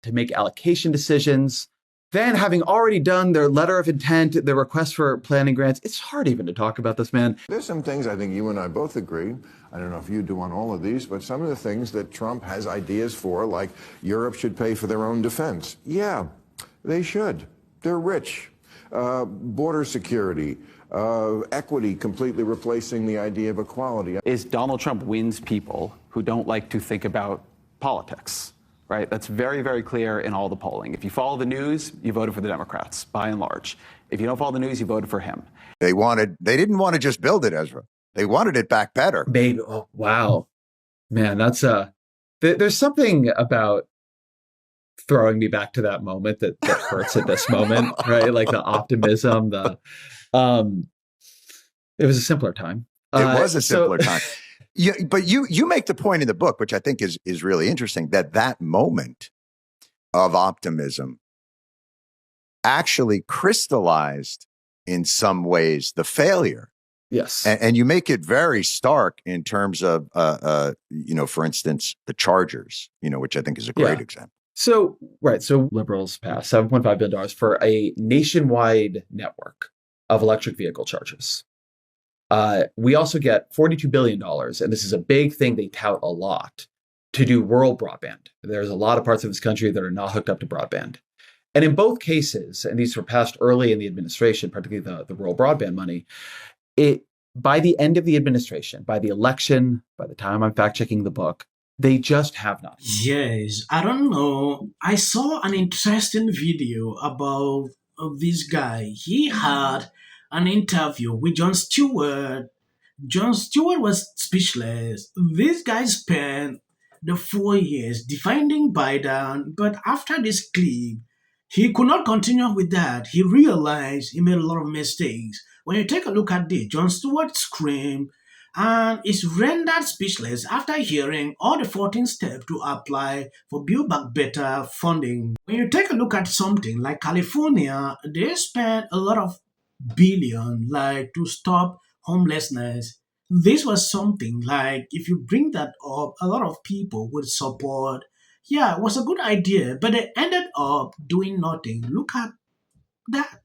to make allocation decisions. Then, having already done their letter of intent, their request for planning grants, it's hard even to talk about this, man. There's some things I think you and I both agree. I don't know if you do on all of these, but some of the things that Trump has ideas for, like Europe should pay for their own defense. Yeah, they should. They're rich. Border security, equity, completely replacing the idea of equality. Is Donald Trump wins people who don't like to think about politics. Right? That's very, very clear in all the polling. If you follow the news, you voted for the Democrats, by and large. If you don't follow the news, you voted for him. They didn't want to just build it, Ezra. They wanted it back better. Maybe. Oh, wow. Man, that's there's something about throwing me back to that moment that hurts at this moment, right? Like the optimism, it was a simpler time. It was a simpler time. Yeah, but you make the point in the book, which I think is really interesting, that moment of optimism actually crystallized in some ways the failure. Yes. And you make it very stark in terms of, for instance, the Chargers, which I think is a great example. So liberals passed $7.5 billion for a nationwide network of electric vehicle chargers. We also get $42 billion, and this is a big thing they tout a lot, to do rural broadband. There's a lot of parts of this country that are not hooked up to broadband. And in both cases, and these were passed early in the administration, particularly the rural broadband money, by the end of the administration, by the election, by the time I'm fact-checking the book, they just have not. Yes, I don't know. I saw an interesting video about this guy. He had an interview with Jon Stewart. Jon Stewart was speechless. This guy spent the 4 years defending Biden, but after this clip, he could not continue with that. He realized he made a lot of mistakes. When you take a look at this, Jon Stewart screamed and is rendered speechless after hearing all the 14 steps to apply for Build Back Better funding. When you take a look at something like California, they spent a lot of billion to stop homelessness. This was something like, if you bring that up, a lot of people would support. Yeah, it was a good idea, but they ended up doing nothing. Look at that.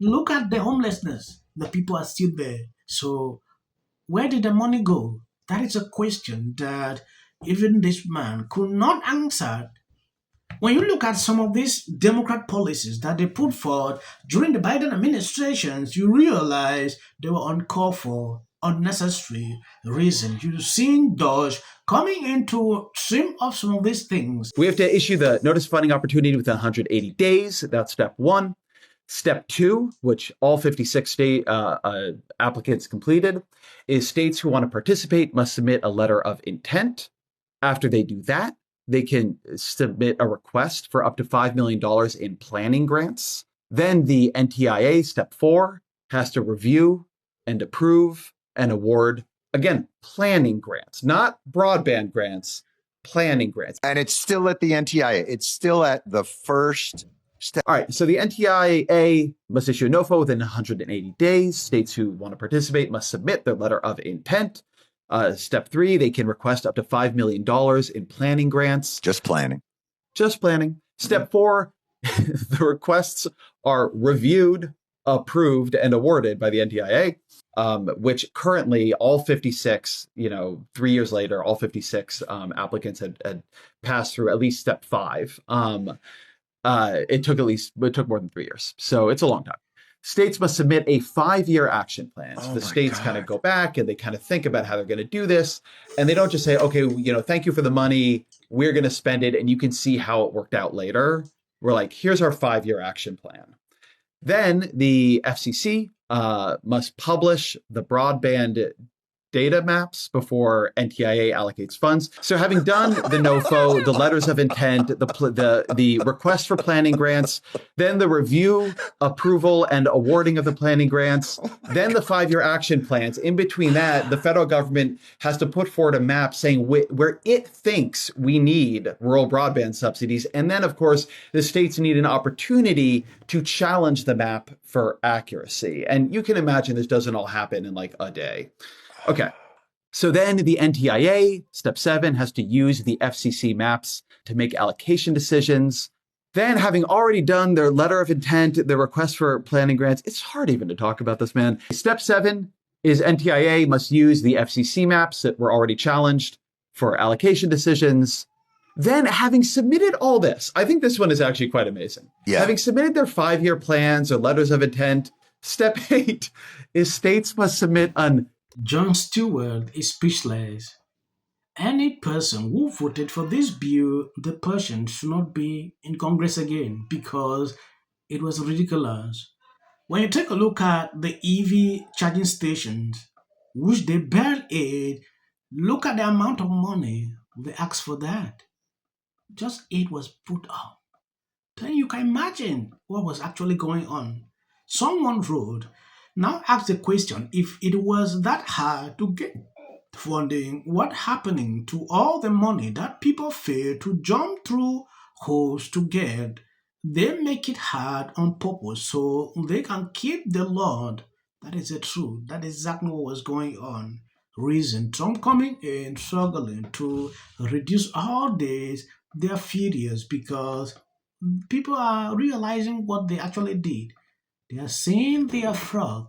Look at the homelessness. The people are still there. So where did the money go? That is a question that even this man could not answer. When you look at some of these Democrat policies that they put forth during the Biden administrations, you realize they were uncalled for, unnecessary reasons. You've seen Dodge coming in to trim off some of these things. We have to issue the notice of funding opportunity within 180 days. That's step one. Step two, which all 56 state applicants completed, is states who want to participate must submit a letter of intent. After they do that, they can submit a request for up to $5 million in planning grants. Then the NTIA, step 4, has to review and approve and award, again, planning grants, not broadband grants, planning grants. And it's still at the NTIA. It's still at the first step. All right, so the NTIA must issue a NOFA within 180 days. States who want to participate must submit their letter of intent. Step 3, they can request up to $5 million in planning grants. Just planning. Just planning. Step 4, the requests are reviewed, approved, and awarded by the NTIA, which currently all 56, 3 years later, all 56 applicants had passed through at least step 5. It took more than 3 years. So it's a long time. States must submit a 5-year action plan. So the states kind of go back and they kind of think about how they're going to do this. And they don't just say, okay, thank you for the money. We're going to spend it. And you can see how it worked out later. We're like, here's our 5-year action plan. Then the FCC must publish the broadband data maps before NTIA allocates funds. So having done the NOFO, the letters of intent, the request for planning grants, then the review, approval, and awarding of the planning grants, then the 5-year action plans. In between that, the federal government has to put forward a map saying where it thinks we need rural broadband subsidies. And then, of course, the states need an opportunity to challenge the map for accuracy. And you can imagine this doesn't all happen in like a day. Okay, So then the NTIA, step 7, has to use the FCC maps to make allocation decisions. Then, having already done their letter of intent, their request for planning grants, it's hard even to talk about this, man. Step 7 is NTIA must use the FCC maps that were already challenged for allocation decisions. Then, having submitted all this, I think this one is actually quite amazing. Yeah. Having submitted their 5-year plans or letters of intent, step 8 is states must submit an Jon Stewart is speechless. Any person who voted for this bill, the person should not be in Congress again because it was ridiculous. When you take a look at the EV charging stations, which they bailed aid, look at the amount of money they asked for that. Just aid was put up. Then you can imagine what was actually going on. Someone wrote, now ask the question, if it was that hard to get funding, what happening to all the money that people fail to jump through holes to get? They make it hard on purpose so they can keep the Lord. That is the truth. That is exactly what was going on. Reason Trump coming in, struggling to reduce all this, they are furious because people are realizing what they actually did. They are seeing their fraud.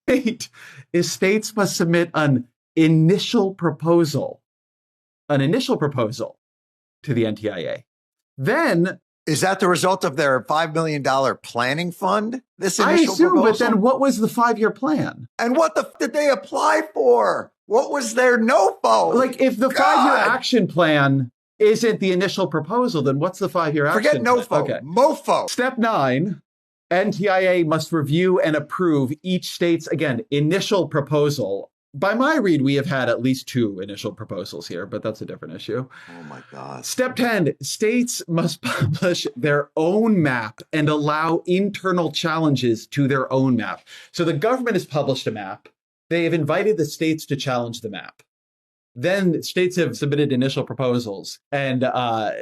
8 is states must submit an initial proposal to the NTIA. Then, Is that the result of their $5 million planning fund? This I initial assume, proposal? but then what was the 5-year plan? And what did they apply for? What was their NOFO? Like, if the 5-year action plan isn't the initial proposal, then what's the 5-year action Forget plan? NOFO. Okay. MOFO. Step 9, NTIA must review and approve each state's, again, initial proposal. By my read, we have had at least 2 initial proposals here, but that's a different issue. Oh my God. Step 10, states must publish their own map and allow internal challenges to their own map. So the government has published a map. They have invited the states to challenge the map. Then states have submitted initial proposals, and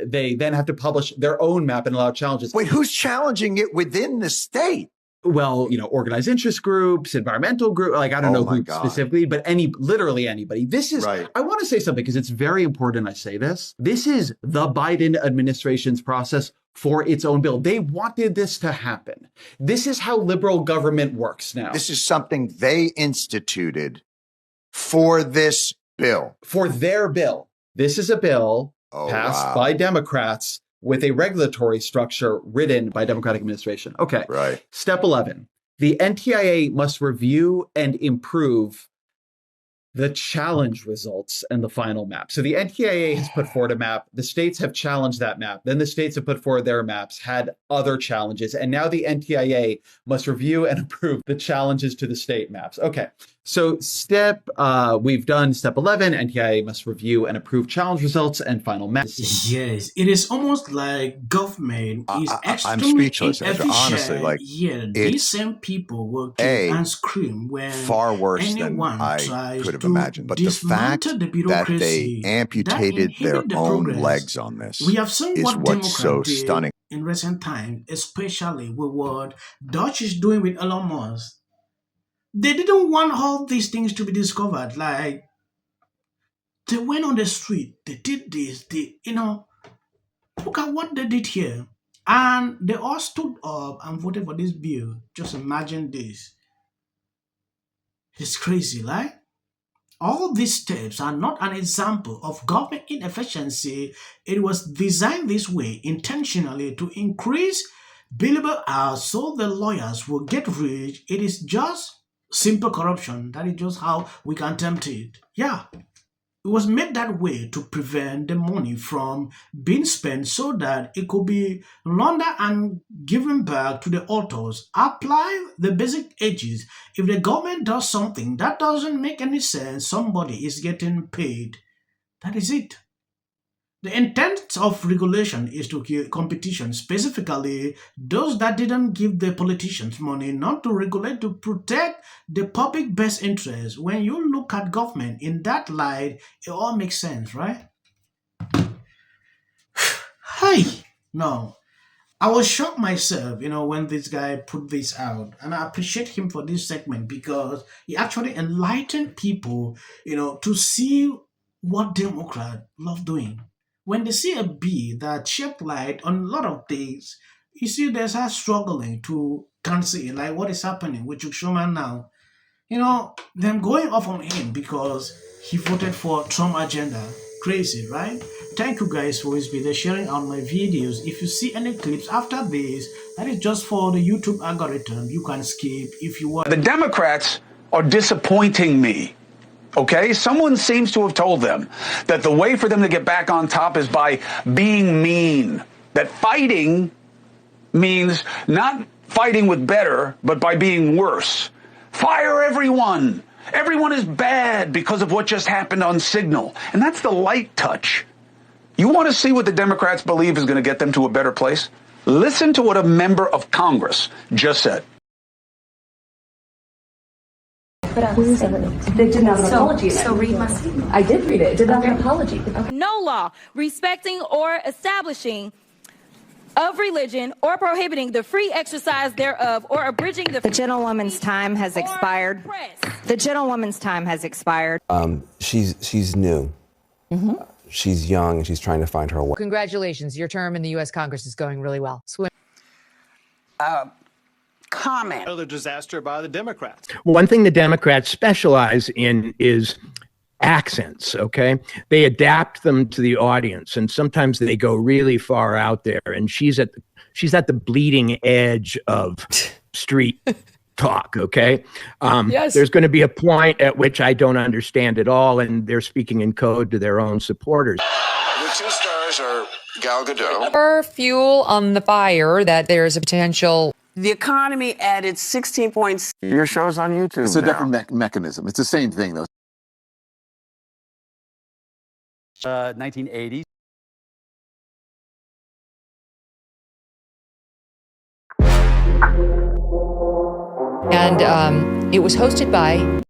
they then have to publish their own map and allow challenges. Wait, who's challenging it within the state? Well, organized interest groups, environmental group, like I don't know who specifically, but literally anybody. This is, right. I want to say something because it's very important I say this. This is the Biden administration's process for its own bill. They wanted this to happen. This is how liberal government works now. This is something they instituted for this bill. For their bill. This is a bill passed by Democrats with a regulatory structure written by Democratic administration. Okay. Right. Step 11. The NTIA must review and improve the challenge results and the final map. So the NTIA has put forward a map. The states have challenged that map. Then the states have put forward their maps, had other challenges. And now the NTIA must review and approve the challenges to the state maps. Okay. So we've done step 11, NTIA must review and approve challenge results and final maps. Yes, it is almost like government is I'm extremely speechless. inefficient. Honestly, like, these same people will kick and scream when far worse than anyone I tries could have to imagined. But the fact dismantle the that bureaucracy they amputated that their inhibit the own progress. legs on this We have seen is what what's Democrats so did stunning. in recent times, especially with what Dutch is doing with Elon Musk. They didn't want all these things to be discovered. Like, they went on the street, they did this, look at what they did here. And they all stood up and voted for this bill. Just imagine this. It's crazy, right? All these steps are not an example of government inefficiency. It was designed this way intentionally to increase billable hours so the lawyers will get rich. It is just simple corruption. That is just how we can tempt it. Yeah. It was made that way to prevent the money from being spent so that it could be laundered and given back to the authors. Apply the basic ages. If the government does something that doesn't make any sense, somebody is getting paid. That is it. The intent of regulation is to kill competition, specifically those that didn't give the politicians money, not to regulate, to protect the public best interest. When you look at government in that light, it all makes sense, right? Hey, no. I was shocked myself, when this guy put this out. And I appreciate him for this segment because he actually enlightened people, to see what Democrats love doing. When they see a bee that shed light on a lot of things, you see there's us struggling to cancel it, like what is happening with Chuck Schumer now. Them going off on him because he voted for Trump agenda. Crazy, right? Thank you guys for always be there sharing out my videos. If you see any clips after this, that is just for the YouTube algorithm. You can skip if you want. The Democrats are disappointing me. Okay? Someone seems to have told them that the way for them to get back on top is by being mean. That fighting means not fighting with better, but by being worse. Fire everyone. Everyone is bad because of what just happened on Signal. And that's the light touch. You want to see what the Democrats believe is going to get them to a better place? Listen to what a member of Congress just said. They did not have an apology. So read my statement. I did read it. It did not have an apology. Okay. No law respecting or establishing of religion or prohibiting the free exercise thereof or abridging the gentlewoman's time has expired. The gentlewoman's time has expired. She's new. She's young and she's trying to find her way. Congratulations. Your term in the U.S. Congress is going really well. Comment. Another disaster by the Democrats. One thing the Democrats specialize in is accents, okay? They adapt them to the audience, and sometimes they go really far out there, and she's at the bleeding edge of street talk, okay? Yes. There's going to be a point at which I don't understand it all, and they're speaking in code to their own supporters. The two stars are Gal Gadot. For fuel on the fire that there's a potential. The economy added 16 points. Your show's on YouTube. It's a different mechanism. It's the same thing, though. 1980s. And it was hosted by